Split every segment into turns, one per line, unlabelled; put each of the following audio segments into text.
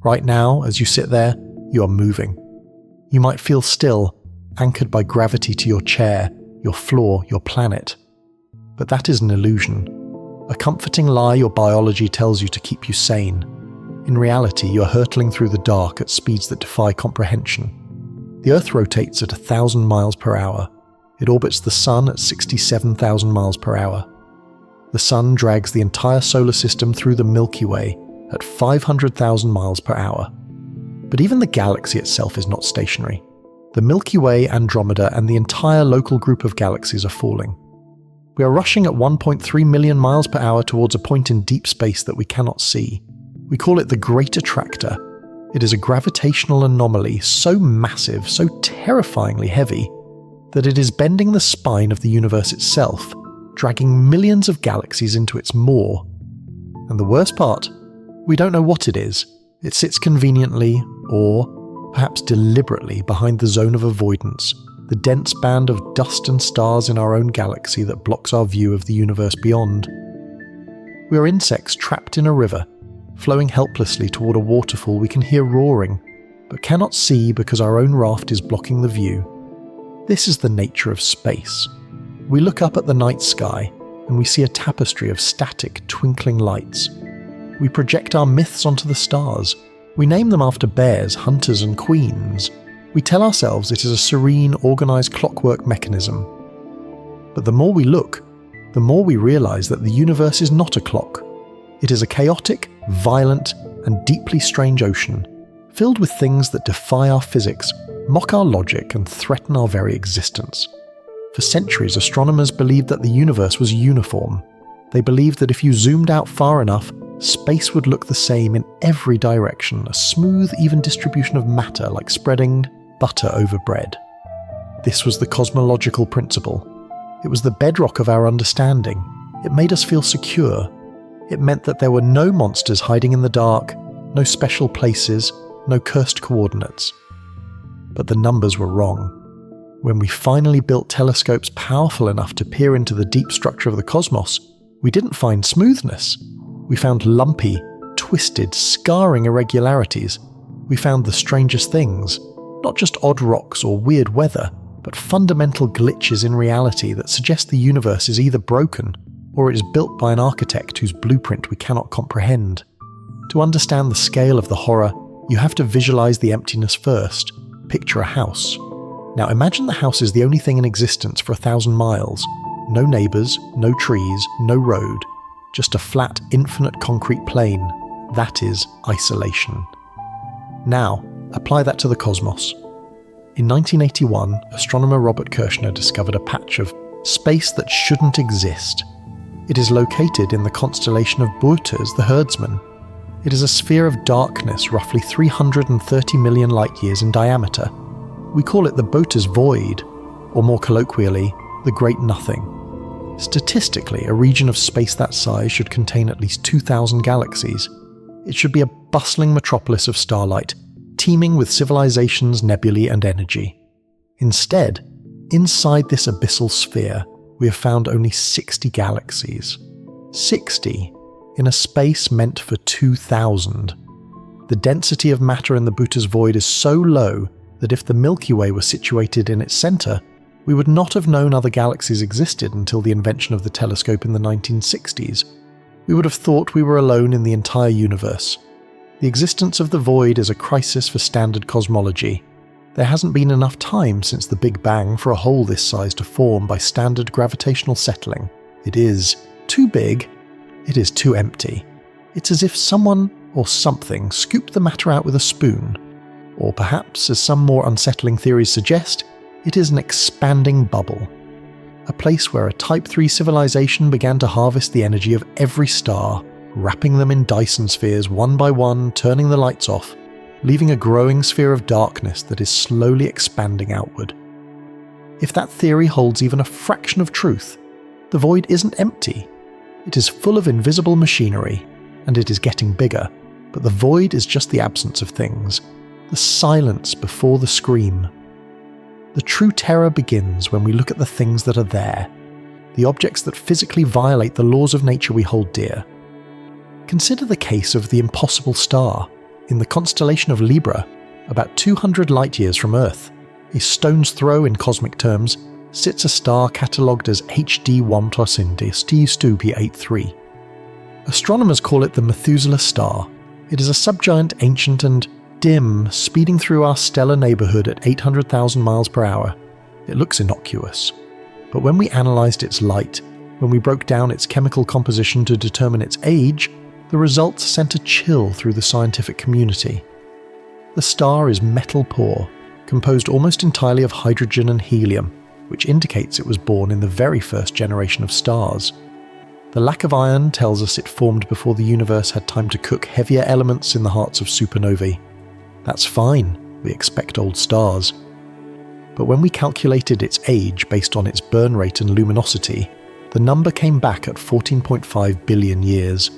Right now, as you sit there, you are moving. You might feel still, anchored by gravity to your chair, your floor, your planet. But that is an illusion. A comforting lie your biology tells you to keep you sane. In reality, you are hurtling through the dark at speeds that defy comprehension. The Earth rotates at 1,000 miles per hour. It orbits the Sun at 67,000 miles per hour. The Sun drags the entire solar system through the Milky Way at 500,000 miles per hour. But even the galaxy itself is not stationary. The Milky Way, Andromeda, and the entire local group of galaxies are falling. We are rushing at 1.3 million miles per hour towards a point in deep space that we cannot see. We call it the Great Attractor. It is a gravitational anomaly so massive, so terrifyingly heavy, that it is bending the spine of the universe itself, dragging millions of galaxies into its maw. And the worst part? We don't know what it is. It sits conveniently, or perhaps deliberately, behind the zone of avoidance, the dense band of dust and stars in our own galaxy that blocks our view of the universe beyond. We are insects trapped in a river, flowing helplessly toward a waterfall we can hear roaring, but cannot see because our own raft is blocking the view. This is the nature of space. We look up at the night sky, and we see a tapestry of static, twinkling lights. We project our myths onto the stars. We name them after bears, hunters, and queens. We tell ourselves it is a serene, organized clockwork mechanism. But the more we look, the more we realize that the universe is not a clock. It is a chaotic, violent, and deeply strange ocean, filled with things that defy our physics, mock our logic, and threaten our very existence. For centuries, astronomers believed that the universe was uniform. They believed that if you zoomed out far enough, space would look the same in every direction, a smooth, even distribution of matter like spreading butter over bread. This was the cosmological principle. It was the bedrock of our understanding. It made us feel secure. It meant that there were no monsters hiding in the dark, no special places, no cursed coordinates. But the numbers were wrong. When we finally built telescopes powerful enough to peer into the deep structure of the cosmos, we didn't find smoothness. We found lumpy, twisted, scarring irregularities. We found the strangest things, not just odd rocks or weird weather, but fundamental glitches in reality that suggest the universe is either broken or it is built by an architect whose blueprint we cannot comprehend. To understand the scale of the horror, you have to visualize the emptiness first. Picture a house. Now imagine the house is the only thing in existence for 1,000 miles. No neighbors, no trees, no road. Just a flat, infinite concrete plain. That is isolation. Now, apply that to the cosmos. In 1981, astronomer Robert Kirshner discovered a patch of space that shouldn't exist. It is located in the constellation of Boötes, the herdsman. It is a sphere of darkness roughly 330 million light-years in diameter. We call it the Boötes void, or more colloquially, the Great Nothing. Statistically, a region of space that size should contain at least 2,000 galaxies. It should be a bustling metropolis of starlight, teeming with civilizations, nebulae, and energy. Instead, inside this abyssal sphere, we have found only 60 galaxies. 60 in a space meant for 2,000. The density of matter in the Boötes void is so low that if the Milky Way were situated in its center, we would not have known other galaxies existed until the invention of the telescope in the 1960s. We would have thought we were alone in the entire universe. The existence of the void is a crisis for standard cosmology. There hasn't been enough time since the Big Bang for a hole this size to form by standard gravitational settling. It is too big. It is too empty. It's as if someone or something scooped the matter out with a spoon. Or perhaps, as some more unsettling theories suggest, it is an expanding bubble. A place where a Type 3 civilization began to harvest the energy of every star, wrapping them in Dyson spheres one by one, turning the lights off, leaving a growing sphere of darkness that is slowly expanding outward. If that theory holds even a fraction of truth, the void isn't empty. It is full of invisible machinery, and it is getting bigger, but the void is just the absence of things, the silence before the scream. The true terror begins when we look at the things that are there, the objects that physically violate the laws of nature we hold dear. Consider the case of the impossible star. In the constellation of Libra, about 200 light-years from Earth, a stone's throw in cosmic terms, sits a star catalogued as HD 1/83. Astronomers call it the Methuselah star. It is a subgiant, ancient and dim, speeding through our stellar neighbourhood at 800,000 miles per hour. It looks innocuous. But when we analysed its light, when we broke down its chemical composition to determine its age, the results sent a chill through the scientific community. The star is metal poor, composed almost entirely of hydrogen and helium, which indicates it was born in the very first generation of stars. The lack of iron tells us it formed before the universe had time to cook heavier elements in the hearts of supernovae. That's fine, we expect old stars. But when we calculated its age based on its burn rate and luminosity, the number came back at 14.5 billion years.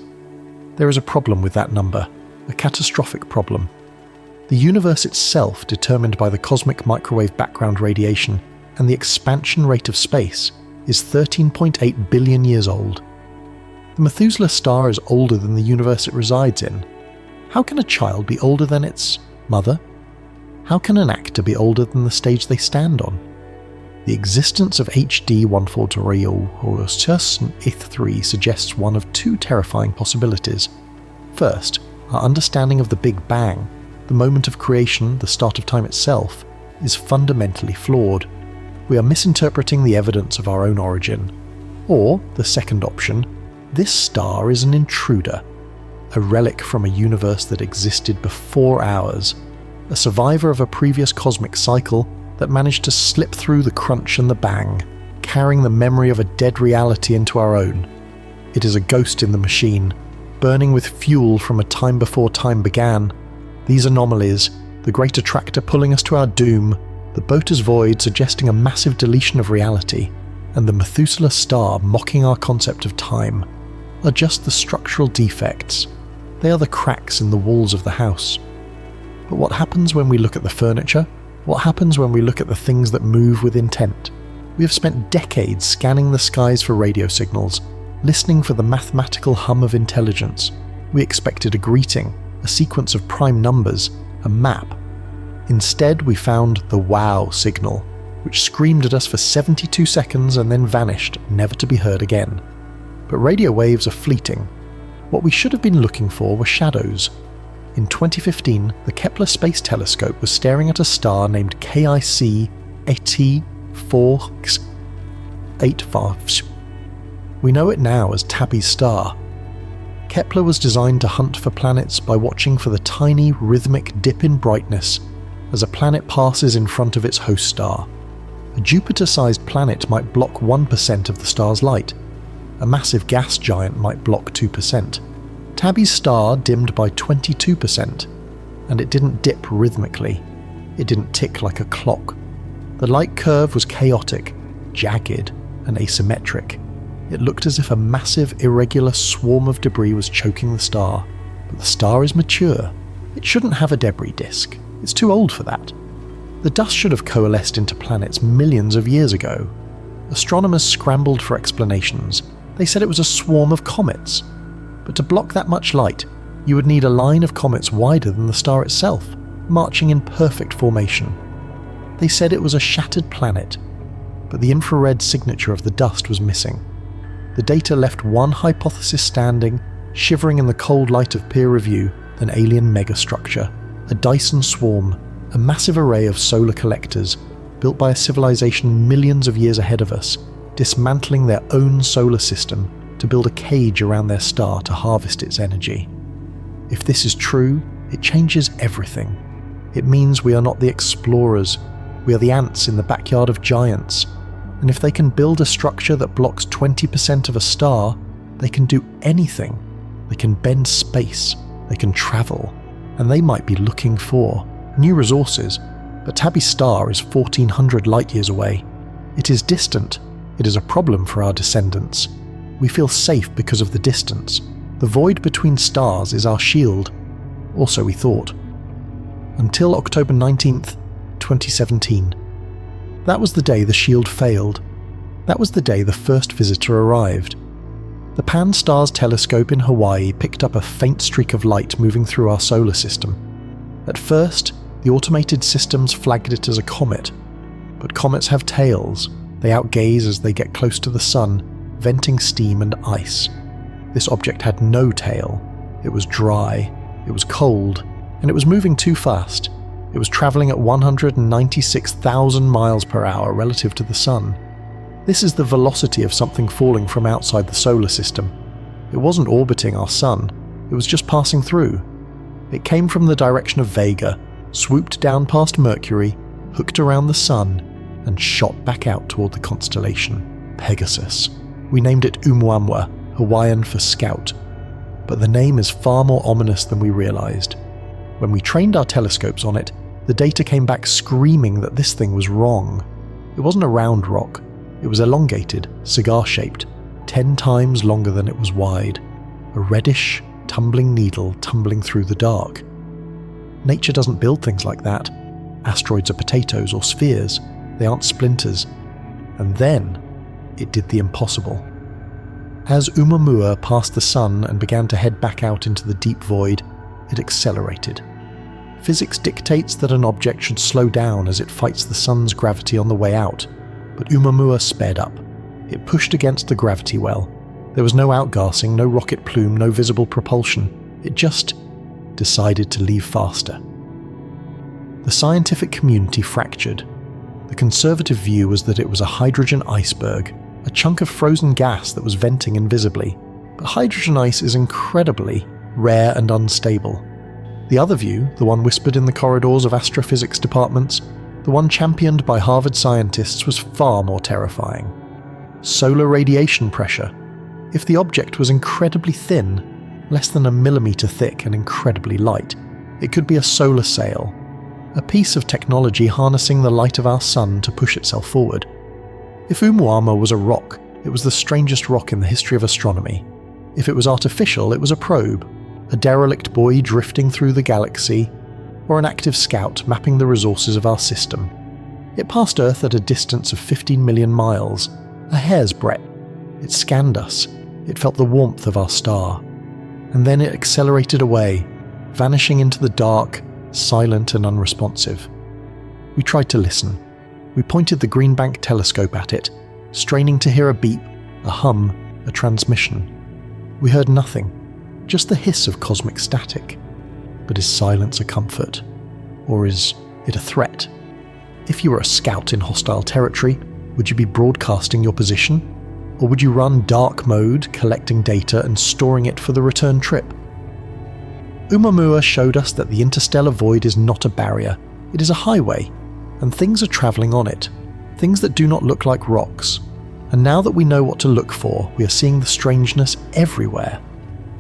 There is a problem with that number, a catastrophic problem. The universe itself, determined by the cosmic microwave background radiation and the expansion rate of space, is 13.8 billion years old. The Methuselah star is older than the universe it resides in. How can a child be older than its mother? How can an actor be older than the stage they stand on? The existence of HD 1/83 suggests one of two terrifying possibilities. First, our understanding of the Big Bang, the moment of creation, the start of time itself, is fundamentally flawed. We are misinterpreting the evidence of our own origin. Or, the second option, this star is an intruder, a relic from a universe that existed before ours, a survivor of a previous cosmic cycle that managed to slip through the crunch and the bang, carrying the memory of a dead reality into our own. It is a ghost in the machine, burning with fuel from a time before time began. These anomalies, the Great Attractor pulling us to our doom, the Boater's Void suggesting a massive deletion of reality, and the Methuselah star mocking our concept of time, are just the structural defects. They are the cracks in the walls of the house. But what happens when we look at the furniture? What happens when we look at the things that move with intent? We have spent decades scanning the skies for radio signals, listening for the mathematical hum of intelligence. We expected a greeting, a sequence of prime numbers, a map. Instead, we found the wow signal, which screamed at us for 72 seconds and then vanished, never to be heard again. But radio waves are fleeting. What we should have been looking for were shadows. In 2015, the Kepler Space Telescope was staring at a star named KIC 8485. We know it now as Tabby's star. Kepler was designed to hunt for planets by watching for the tiny, rhythmic dip in brightness as a planet passes in front of its host star. A Jupiter-sized planet might block 1% of the star's light. A massive gas giant might block 2%. Tabby's star dimmed by 22%, and it didn't dip rhythmically. It didn't tick like a clock. The light curve was chaotic, jagged, and asymmetric. It looked as if a massive, irregular swarm of debris was choking the star. But the star is mature. It shouldn't have a debris disk. It's too old for that. The dust should have coalesced into planets millions of years ago. Astronomers scrambled for explanations. They said it was a swarm of comets. But to block that much light, you would need a line of comets wider than the star itself, marching in perfect formation. They said it was a shattered planet, but the infrared signature of the dust was missing. The data left one hypothesis standing, shivering in the cold light of peer review, an alien megastructure, a Dyson swarm, a massive array of solar collectors, built by a civilization millions of years ahead of us, dismantling their own solar system to build a cage around their star to harvest its energy. If this is true, it changes everything. It means we are not the explorers, we are the ants in the backyard of giants. And if they can build a structure that blocks 20% of a star, they can do anything. They can bend space, they can travel, and they might be looking for new resources. But Tabby's star is 1400 light years away. It is distant. It is a problem for our descendants. We feel safe because of the distance. The void between stars is our shield. Also, we thought. Until October 19th, 2017. That was the day the shield failed. That was the day the first visitor arrived. The Pan-STARRS telescope in Hawaii picked up a faint streak of light moving through our solar system. At first, the automated systems flagged it as a comet. But comets have tails. They outgaze as they get close to the sun, venting steam and ice. This object had no tail. It was dry, it was cold, and it was moving too fast. It was travelling at 196,000 miles per hour relative to the sun. This is the velocity of something falling from outside the solar system. It wasn't orbiting our sun, it was just passing through. It came from the direction of Vega, swooped down past Mercury, hooked around the sun, and shot back out toward the constellation Pegasus. We named it Oumuamua, Hawaiian for scout. But the name is far more ominous than we realized. When we trained our telescopes on it, the data came back screaming that this thing was wrong. It wasn't a round rock. It was elongated, cigar-shaped, 10 times longer than it was wide. A reddish, tumbling needle tumbling through the dark. Nature doesn't build things like that. Asteroids are potatoes or spheres. They aren't splinters. And then, it did the impossible. As Oumuamua passed the sun and began to head back out into the deep void, it accelerated. Physics dictates that an object should slow down as it fights the sun's gravity on the way out, but Oumuamua sped up. It pushed against the gravity well. There was no outgassing, no rocket plume, no visible propulsion. It just decided to leave faster. The scientific community fractured. The conservative view was that it was a hydrogen iceberg, a chunk of frozen gas that was venting invisibly. But hydrogen ice is incredibly rare and unstable. The other view, the one whispered in the corridors of astrophysics departments, the one championed by Harvard scientists, was far more terrifying. Solar radiation pressure. If the object was incredibly thin, less than a millimeter thick and incredibly light, it could be a solar sail, a piece of technology harnessing the light of our sun to push itself forward. If Oumuamua was a rock, it was the strangest rock in the history of astronomy. If it was artificial, it was a probe, a derelict buoy drifting through the galaxy, or an active scout mapping the resources of our system. It passed Earth at a distance of 15 million miles, a hair's breadth. It scanned us. It felt the warmth of our star. And then it accelerated away, vanishing into the dark, silent and unresponsive. We tried to listen. We pointed the Green Bank telescope at it, straining to hear a beep, a hum, a transmission. We heard nothing, just the hiss of cosmic static. But is silence a comfort? Or is it a threat? If you were a scout in hostile territory, would you be broadcasting your position? Or would you run dark mode, collecting data and storing it for the return trip? Oumuamua showed us that the interstellar void is not a barrier, it is a highway, and things are travelling on it, things that do not look like rocks. And now that we know what to look for, we are seeing the strangeness everywhere.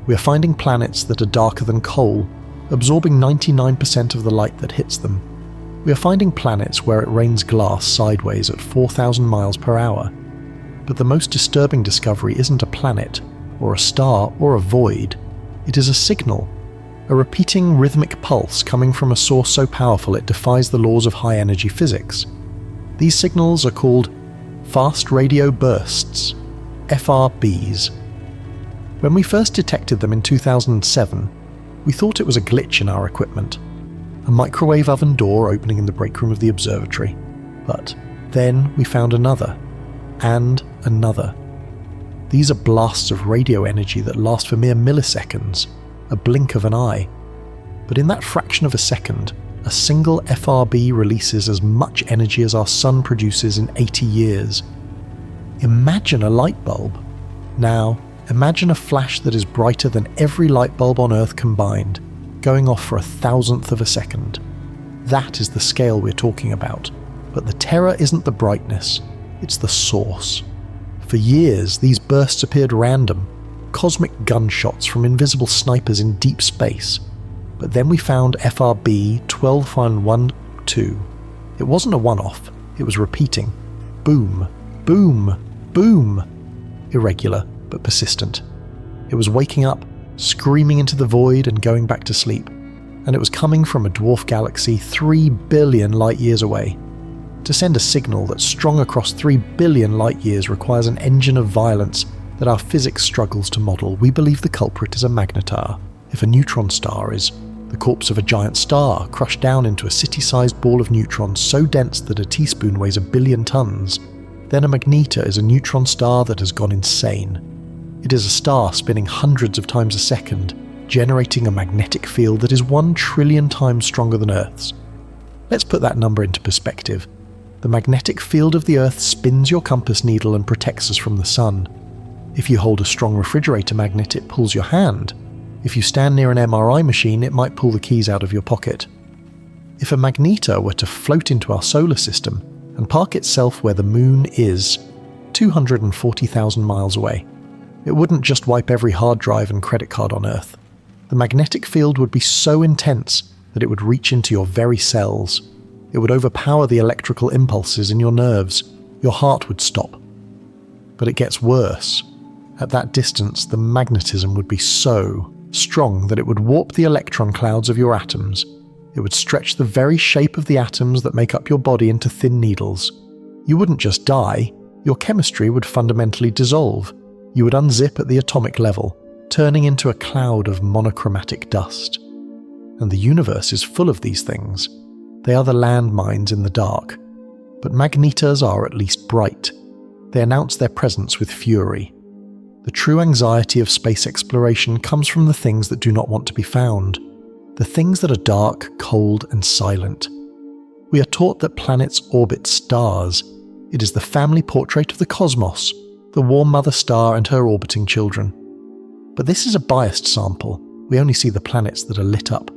We are finding planets that are darker than coal, absorbing 99% of the light that hits them. We are finding planets where it rains glass sideways at 4,000 miles per hour. But the most disturbing discovery isn't a planet, or a star, or a void. It is a signal, a repeating rhythmic pulse coming from a source so powerful it defies the laws of high-energy physics. These signals are called fast radio bursts, FRBs. When we first detected them in 2007, we thought it was a glitch in our equipment, a microwave oven door opening in the break room of the observatory. But then we found another, and another. These are blasts of radio energy that last for mere milliseconds, a blink of an eye. But in that fraction of a second, a single FRB releases as much energy as our sun produces in 80 years. Imagine a light bulb. Now, imagine a flash that is brighter than every light bulb on Earth combined, going off for 1,000th of a second. That is the scale we're talking about. But the terror isn't the brightness, it's the source. For years, these bursts appeared random, cosmic gunshots from invisible snipers in deep space. But then we found FRB 12.12. It wasn't a one-off, it was repeating. Boom, boom, boom. Irregular, but persistent. It was waking up, screaming into the void and going back to sleep. And it was coming from a dwarf galaxy 3 billion light-years away. To send a signal that's strong across 3 billion light-years requires an engine of violence that our physics struggles to model, we believe the culprit is a magnetar. If a neutron star is the corpse of a giant star crushed down into a city-sized ball of neutrons so dense that a teaspoon weighs 1 billion tons, then a magnetar is a neutron star that has gone insane. It is a star spinning hundreds of times a second, generating a magnetic field that is 1 trillion times stronger than Earth's. Let's put that number into perspective. The magnetic field of the Earth spins your compass needle and protects us from the sun. If you hold a strong refrigerator magnet, it pulls your hand. If you stand near an MRI machine, it might pull the keys out of your pocket. If a magnetar were to float into our solar system and park itself where the moon is, 240,000 miles away, it wouldn't just wipe every hard drive and credit card on Earth. The magnetic field would be so intense that it would reach into your very cells. It would overpower the electrical impulses in your nerves. Your heart would stop. But it gets worse. At that distance, the magnetism would be so strong that it would warp the electron clouds of your atoms. It would stretch the very shape of the atoms that make up your body into thin needles. You wouldn't just die, your chemistry would fundamentally dissolve. You would unzip at the atomic level, turning into a cloud of monochromatic dust. And the universe is full of these things. They are the landmines in the dark. But magnetars are at least bright. They announce their presence with fury. The true anxiety of space exploration comes from the things that do not want to be found. The things that are dark, cold, and silent. We are taught that planets orbit stars. It is the family portrait of the cosmos, the warm mother star and her orbiting children. But this is a biased sample. We only see the planets that are lit up.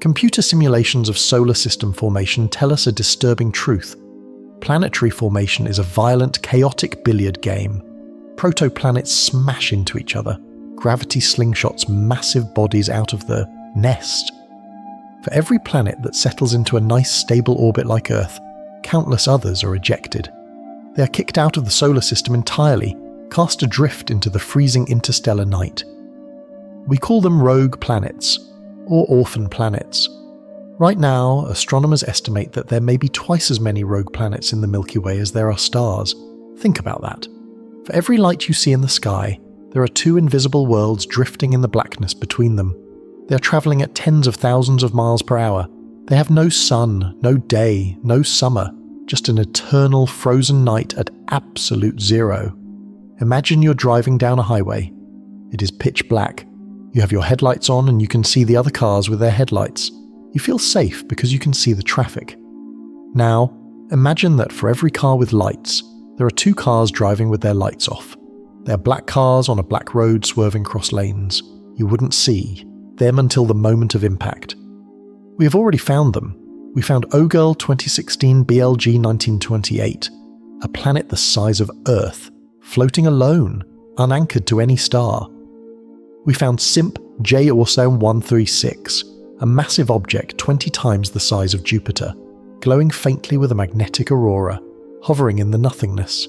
Computer simulations of solar system formation tell us a disturbing truth. Planetary formation is a violent, chaotic billiard game. Protoplanets smash into each other. Gravity slingshots massive bodies out of the nest. For every planet that settles into a nice stable orbit like Earth, countless others are ejected. They are kicked out of the solar system entirely, cast adrift into the freezing interstellar night. We call them rogue planets, or orphaned planets. Right now, astronomers estimate that there may be twice as many rogue planets in the Milky Way as there are stars. Think about that. For every light you see in the sky, there are 2 invisible worlds drifting in the blackness between them. They are travelling at tens of thousands of miles per hour. They have no sun, no day, no summer, just an eternal frozen night at absolute zero. Imagine you're driving down a highway. It is pitch black. You have your headlights on and you can see the other cars with their headlights. You feel safe because you can see the traffic. Now, imagine that for every car with lights, there are 2 cars driving with their lights off. They are black cars on a black road swerving cross lanes. You wouldn't see them until the moment of impact. We have already found them. We found OGIRL 2016 BLG 1928, a planet the size of Earth, floating alone, unanchored to any star. We found SIMP J Orso 136, a massive object 20 times the size of Jupiter, glowing faintly with a magnetic aurora, hovering in the nothingness.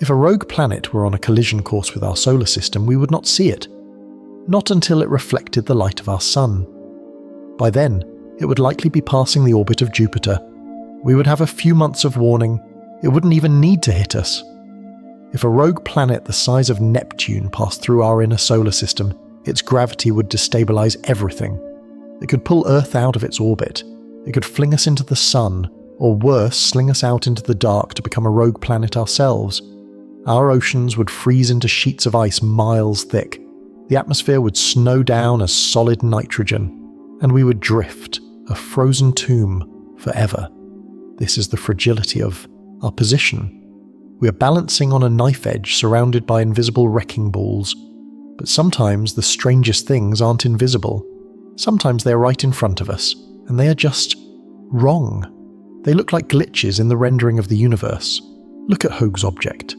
If a rogue planet were on a collision course with our solar system, we would not see it. Not until it reflected the light of our sun. By then, it would likely be passing the orbit of Jupiter. We would have a few months of warning. It wouldn't even need to hit us. If a rogue planet the size of Neptune passed through our inner solar system, its gravity would destabilize everything. It could pull Earth out of its orbit. It could fling us into the sun, or worse, sling us out into the dark to become a rogue planet ourselves. Our oceans would freeze into sheets of ice miles thick. The atmosphere would snow down as solid nitrogen, and we would drift, a frozen tomb, forever. This is the fragility of our position. We are balancing on a knife edge surrounded by invisible wrecking balls. But sometimes the strangest things aren't invisible. Sometimes they're right in front of us, and they are just wrong. They look like glitches in the rendering of the universe. Look at Hoag's object.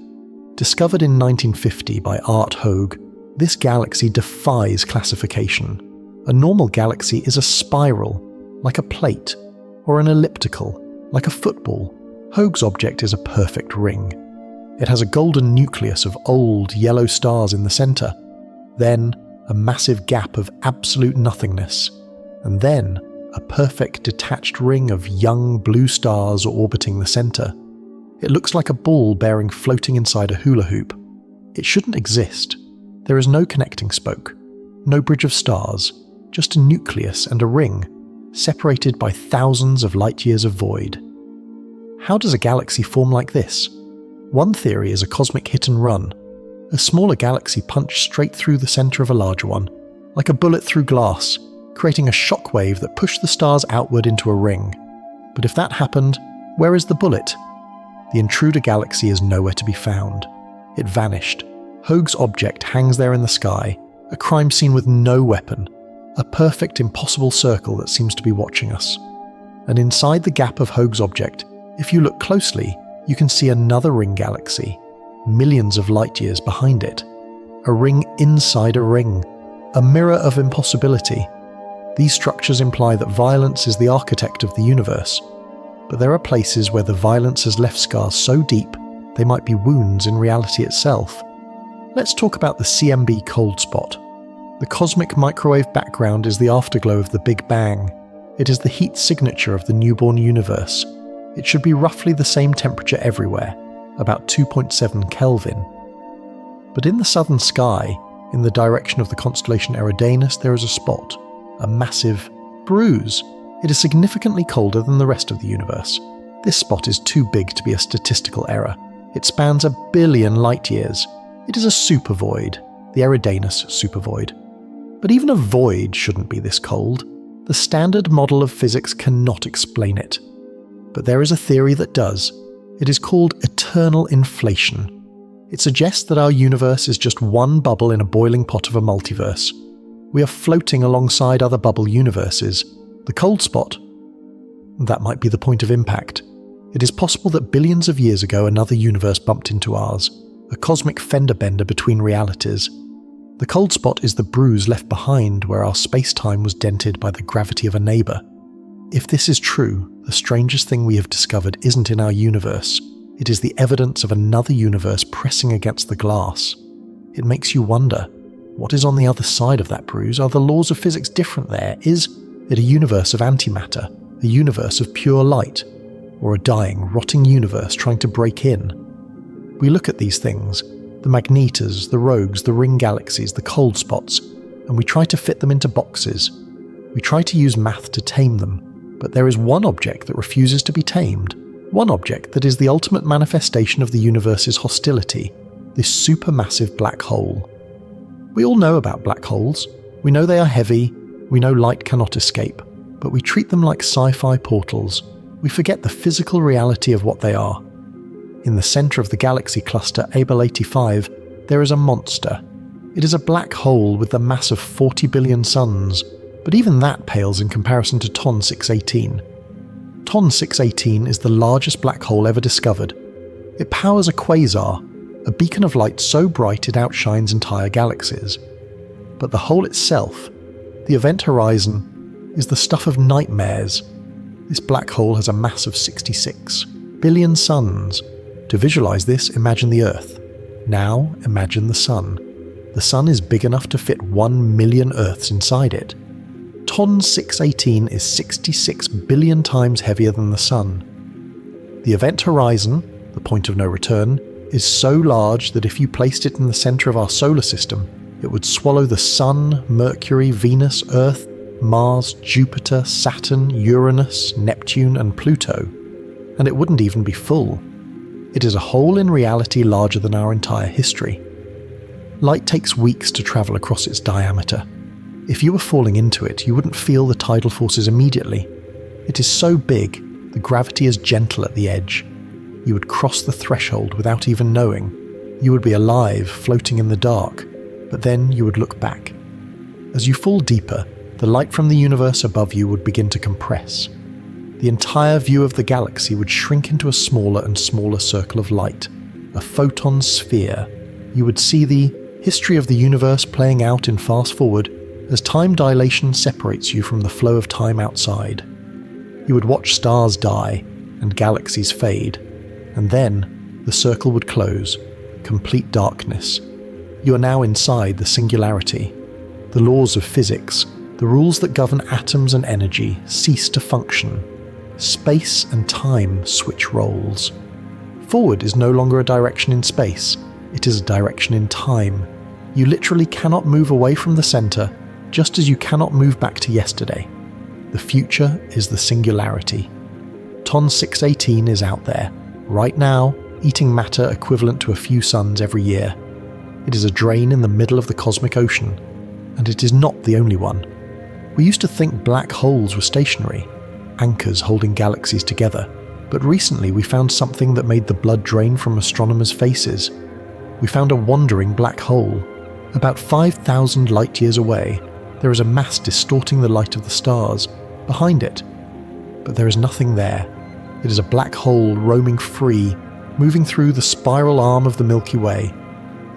Discovered in 1950 by Art Hoag, this galaxy defies classification. A normal galaxy is a spiral, like a plate, or an elliptical, like a football. Hoag's object is a perfect ring. It has a golden nucleus of old, yellow stars in the center, then a massive gap of absolute nothingness, and then a perfect detached ring of young blue stars orbiting the center. It looks like a ball bearing floating inside a hula hoop. It shouldn't exist. There is no connecting spoke, no bridge of stars, just a nucleus and a ring, separated by thousands of light-years of void. How does a galaxy form like this? One theory is a cosmic hit and run. A smaller galaxy punched straight through the centre of a larger one, like a bullet through glass, creating a shockwave that pushed the stars outward into a ring. But if that happened, where is the bullet? The intruder galaxy is nowhere to be found. It vanished. Hoag's object hangs there in the sky, a crime scene with no weapon, a perfect impossible circle that seems to be watching us. And inside the gap of Hoag's object, if you look closely, you can see another ring galaxy, millions of light-years behind it. A ring inside a ring, a mirror of impossibility. These structures imply that violence is the architect of the universe, but there are places where the violence has left scars so deep they might be wounds in reality itself. Let's talk about the CMB cold spot. The cosmic microwave background is the afterglow of the Big Bang. It is the heat signature of the newborn universe. It should be roughly the same temperature everywhere, about 2.7 Kelvin. But in the southern sky, in the direction of the constellation Eridanus, there is a spot, a massive bruise. It is significantly colder than the rest of the universe. This spot is too big to be a statistical error. It spans 1 billion light-years. It is a supervoid, the Eridanus supervoid. But even a void shouldn't be this cold. The standard model of physics cannot explain it. But there is a theory that does. It is called eternal inflation. It suggests that our universe is just one bubble in a boiling pot of a multiverse. We are floating alongside other bubble universes. The cold spot? That might be the point of impact. It is possible that billions of years ago another universe bumped into ours, a cosmic fender bender between realities. The cold spot is the bruise left behind where our space-time was dented by the gravity of a neighbour. If this is true, the strangest thing we have discovered isn't in our universe. It is the evidence of another universe pressing against the glass. It makes you wonder, what is on the other side of that bruise? Are the laws of physics different there? Is it a universe of antimatter, a universe of pure light, or a dying, rotting universe trying to break in? We look at these things, the Magnetars, the rogues, the ring galaxies, the cold spots, and we try to fit them into boxes. We try to use math to tame them, but there is one object that refuses to be tamed, one object that is the ultimate manifestation of the universe's hostility, this supermassive black hole. We all know about black holes. We know they are heavy, we know light cannot escape, but we treat them like sci-fi portals. We forget the physical reality of what they are. In the centre of the galaxy cluster Abel 85, there is a monster. It is a black hole with the mass of 40 billion suns, but even that pales in comparison to TON 618. TON 618 is the largest black hole ever discovered. It powers a quasar, a beacon of light so bright it outshines entire galaxies. But the hole itself, the event horizon, is the stuff of nightmares. This black hole has a mass of 66 billion suns. To visualize this, imagine the Earth. Now imagine the Sun. The Sun is big enough to fit 1 million Earths inside it. TON 618 is 66 billion times heavier than the Sun. The event horizon, the point of no return, is so large that if you placed it in the centre of our solar system, it would swallow the Sun, Mercury, Venus, Earth, Mars, Jupiter, Saturn, Uranus, Neptune and Pluto. And it wouldn't even be full. It is a hole in reality larger than our entire history. Light takes weeks to travel across its diameter. If you were falling into it, you wouldn't feel the tidal forces immediately. It is so big, the gravity is gentle at the edge. You would cross the threshold without even knowing. You would be alive, floating in the dark, but then you would look back. As you fall deeper, the light from the universe above you would begin to compress. The entire view of the galaxy would shrink into a smaller and smaller circle of light, a photon sphere. You would see the history of the universe playing out in fast forward as time dilation separates you from the flow of time outside. You would watch stars die and galaxies fade, and then the circle would close, complete darkness. You are now inside the singularity. The laws of physics, the rules that govern atoms and energy, cease to function. Space and time switch roles. Forward is no longer a direction in space. It is a direction in time. You literally cannot move away from the center, just as you cannot move back to yesterday. The future is the singularity. Ton 618 is out there, right now, eating matter equivalent to a few suns every year. It is a drain in the middle of the cosmic ocean, and it is not the only one. We used to think black holes were stationary, anchors holding galaxies together, but recently we found something that made the blood drain from astronomers' faces. We found a wandering black hole. About 5,000 light-years away, there is a mass distorting the light of the stars behind it. But there is nothing there. It is a black hole roaming free, moving through the spiral arm of the Milky Way.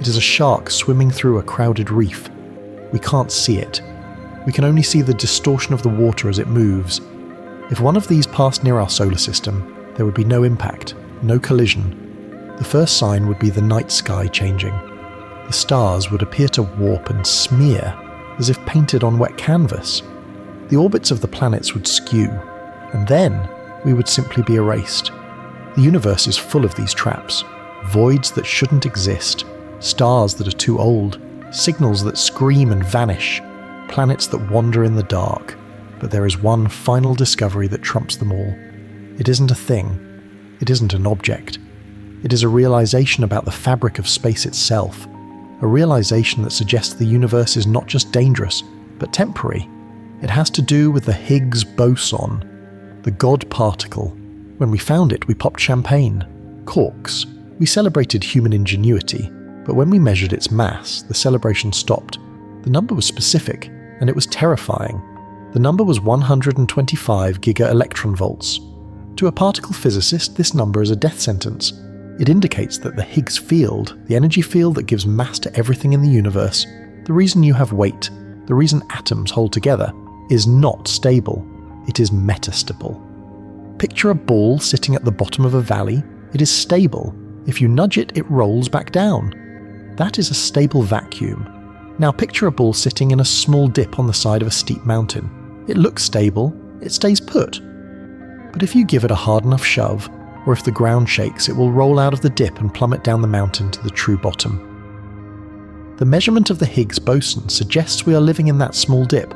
It is a shark swimming through a crowded reef. We can't see it. We can only see the distortion of the water as it moves. If one of these passed near our solar system, there would be no impact, no collision. The first sign would be the night sky changing. The stars would appear to warp and smear, as if painted on wet canvas. The orbits of the planets would skew, and then we would simply be erased. The universe is full of these traps, voids that shouldn't exist, stars that are too old, signals that scream and vanish, planets that wander in the dark. But there is one final discovery that trumps them all. It isn't a thing. It isn't an object. It is a realization about the fabric of space itself, a realization that suggests the universe is not just dangerous, but temporary. It has to do with the Higgs boson, the God particle. When we found it, we popped champagne, corks. We celebrated human ingenuity, but when we measured its mass, the celebration stopped. The number was specific, and it was terrifying. The number was 125 giga-electronvolts. To a particle physicist, this number is a death sentence. It indicates that the Higgs field, the energy field that gives mass to everything in the universe, the reason you have weight, the reason atoms hold together, is not stable. It is metastable. Picture a ball sitting at the bottom of a valley. It is stable. If you nudge it, it rolls back down. That is a stable vacuum. Now picture a ball sitting in a small dip on the side of a steep mountain. It looks stable. It stays put. But if you give it a hard enough shove, or if the ground shakes, it will roll out of the dip and plummet down the mountain to the true bottom. The measurement of the Higgs boson suggests we are living in that small dip.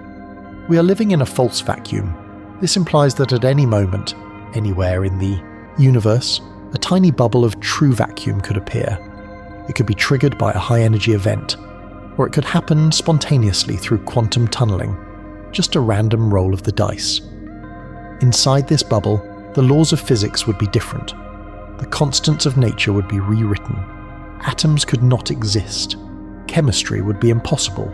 We are living in a false vacuum. This implies that at any moment, anywhere in the universe, a tiny bubble of true vacuum could appear. It could be triggered by a high-energy event, or it could happen spontaneously through quantum tunneling, just a random roll of the dice. Inside this bubble, the laws of physics would be different. The constants of nature would be rewritten. Atoms could not exist. Chemistry would be impossible.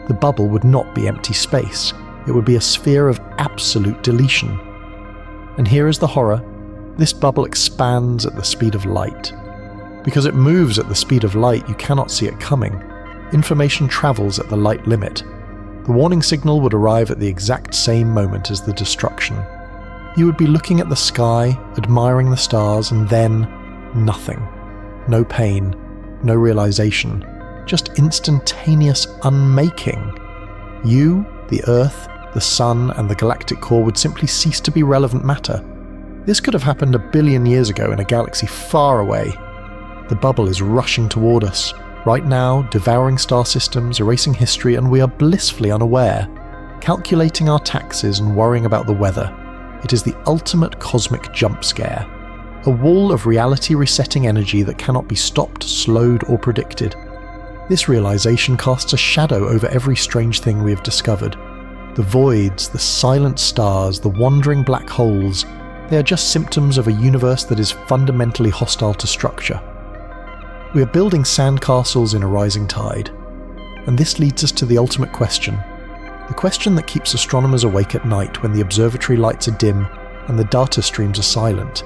The bubble would not be empty space. It would be a sphere of absolute deletion. And here is the horror. This bubble expands at the speed of light. Because it moves at the speed of light, you cannot see it coming. Information travels at the light limit. The warning signal would arrive at the exact same moment as the destruction. You would be looking at the sky, admiring the stars, and then nothing. No pain, no realization, just instantaneous unmaking. You, the Earth, the Sun, and the galactic core would simply cease to be relevant matter. This could have happened 1 billion years ago in a galaxy far away. The bubble is rushing toward us, right now, devouring star systems, erasing history, and we are blissfully unaware, calculating our taxes and worrying about the weather. It is the ultimate cosmic jump scare. A wall of reality resetting energy that cannot be stopped, slowed, or predicted. This realization casts a shadow over every strange thing we have discovered. The voids, the silent stars, the wandering black holes, they are just symptoms of a universe that is fundamentally hostile to structure. We are building sandcastles in a rising tide. And this leads us to the ultimate question. The question that keeps astronomers awake at night when the observatory lights are dim and the data streams are silent.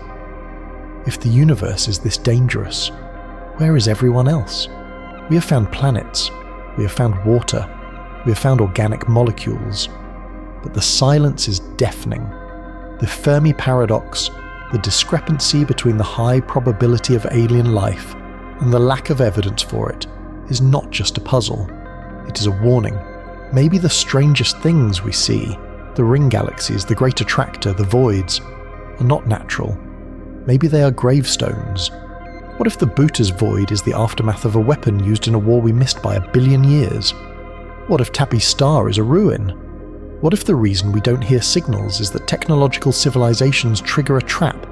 If the universe is this dangerous, where is everyone else? We have found planets, we have found water, we have found organic molecules, but the silence is deafening. The Fermi paradox, the discrepancy between the high probability of alien life and the lack of evidence for it, is not just a puzzle, it is a warning. Maybe the strangest things we see, the ring galaxies, the Great Attractor, the voids, are not natural. Maybe they are gravestones. What if the Bhuta's void is the aftermath of a weapon used in a war we missed by 1 billion years? What if Tappy's star is a ruin? What if the reason we don't hear signals is that technological civilizations trigger a trap?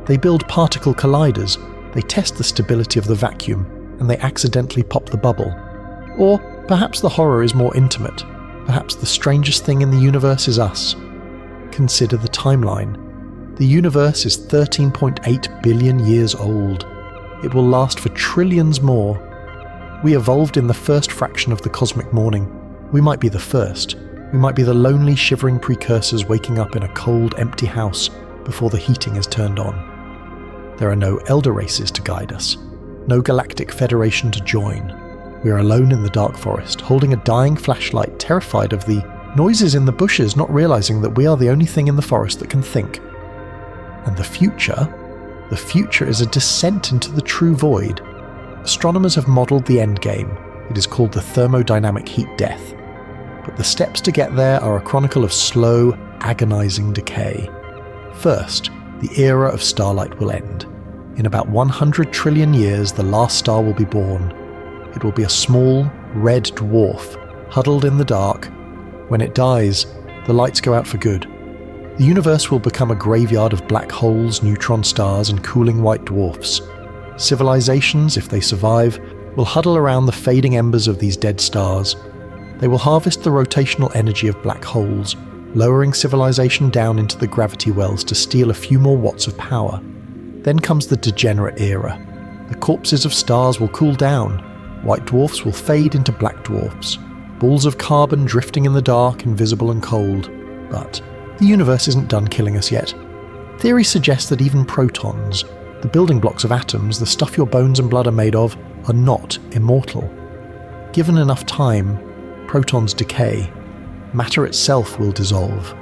They build particle colliders, they test the stability of the vacuum, and they accidentally pop the bubble. Or perhaps the horror is more intimate. Perhaps the strangest thing in the universe is us. Consider the timeline. The universe is 13.8 billion years old. It will last for trillions more. We evolved in the first fraction of the cosmic morning. We might be the first. We might be the lonely, shivering precursors waking up in a cold, empty house before the heating is turned on. There are no elder races to guide us. No galactic federation to join. We are alone in the dark forest, holding a dying flashlight, terrified of the noises in the bushes, not realizing that we are the only thing in the forest that can think. And the future is a descent into the true void. Astronomers have modelled the endgame. It is called the thermodynamic heat death. But the steps to get there are a chronicle of slow, agonizing decay. First, the era of starlight will end. In about 100 trillion years, the last star will be born. It will be a small, red dwarf, huddled in the dark. When it dies, the lights go out for good. The universe will become a graveyard of black holes, neutron stars, and cooling white dwarfs. Civilizations, if they survive, will huddle around the fading embers of these dead stars. They will harvest the rotational energy of black holes, lowering civilization down into the gravity wells to steal a few more watts of power. Then comes the degenerate era. The corpses of stars will cool down. White dwarfs will fade into black dwarfs. Balls of carbon drifting in the dark, invisible and cold. But the universe isn't done killing us yet. Theory suggests that even protons, the building blocks of atoms, the stuff your bones and blood are made of, are not immortal. Given enough time, protons decay. Matter itself will dissolve.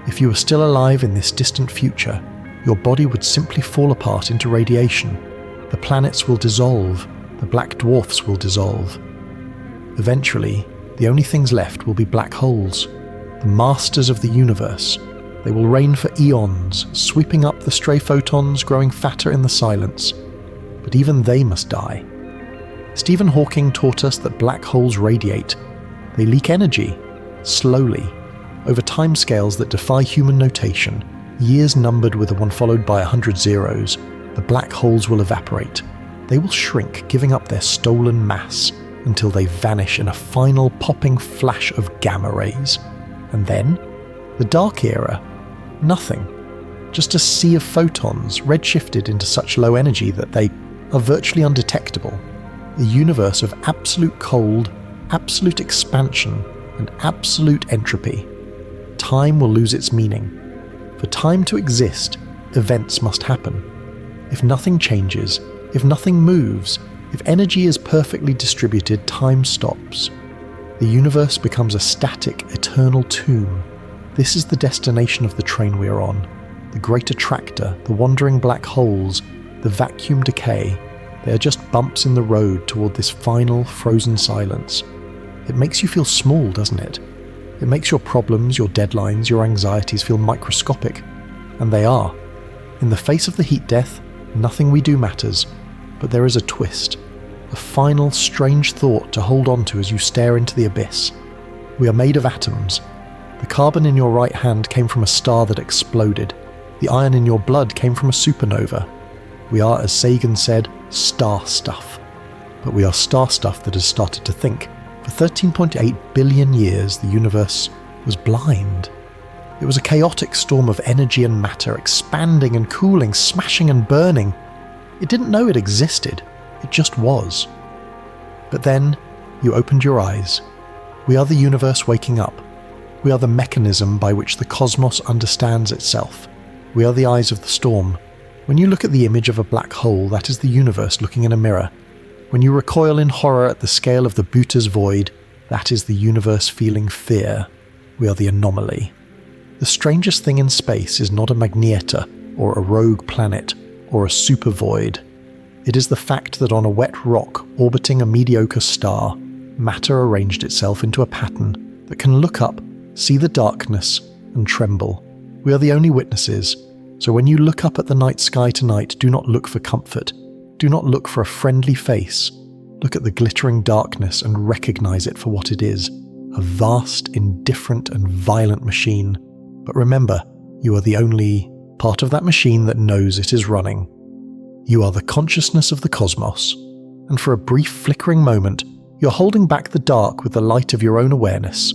If you were still alive in this distant future, your body would simply fall apart into radiation. The planets will dissolve. The black dwarfs will dissolve. Eventually, the only things left will be black holes, the masters of the universe. They will reign for eons, sweeping up the stray photons, growing fatter in the silence. But even they must die. Stephen Hawking taught us that black holes radiate. They leak energy, slowly, over timescales that defy human notation. Years numbered with a one followed by 100 zeros, the black holes will evaporate. They will shrink, giving up their stolen mass, until they vanish in a final popping flash of gamma rays. And then, the dark era. Nothing. Just a sea of photons, redshifted into such low energy that they are virtually undetectable. A universe of absolute cold, absolute expansion, and absolute entropy. Time will lose its meaning. For time to exist, events must happen. If nothing changes, if nothing moves, if energy is perfectly distributed, time stops. The universe becomes a static, eternal tomb. This is the destination of the train we are on. The Great Attractor, the wandering black holes, the vacuum decay, they are just bumps in the road toward this final, frozen silence. It makes you feel small, doesn't it? It makes your problems, your deadlines, your anxieties feel microscopic. And they are. In the face of the heat death, nothing we do matters. But there is a twist. A final, strange thought to hold on to as you stare into the abyss. We are made of atoms. The carbon in your right hand came from a star that exploded. The iron in your blood came from a supernova. We are, as Sagan said, star stuff. But we are star stuff that has started to think. For 13.8 billion years, the universe was blind. It was a chaotic storm of energy and matter, expanding and cooling, smashing and burning. It didn't know it existed. It just was. But then, you opened your eyes. We are the universe waking up. We are the mechanism by which the cosmos understands itself. We are the eyes of the storm. When you look at the image of a black hole, that is the universe looking in a mirror. When you recoil in horror at the scale of the Bhuta's void, that is the universe feeling fear. We are the anomaly. The strangest thing in space is not a Magnetar, or a rogue planet, or a super void. It is the fact that on a wet rock orbiting a mediocre star, matter arranged itself into a pattern that can look up, see the darkness, and tremble. We are the only witnesses, so when you look up at the night sky tonight, do not look for comfort. Do not look for a friendly face. Look at the glittering darkness and recognize it for what it is, a vast, indifferent and violent machine. But remember, you are the only part of that machine that knows it is running. You are the consciousness of the cosmos, and for a brief flickering moment, you're holding back the dark with the light of your own awareness.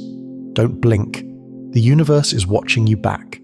Don't blink. The universe is watching you back.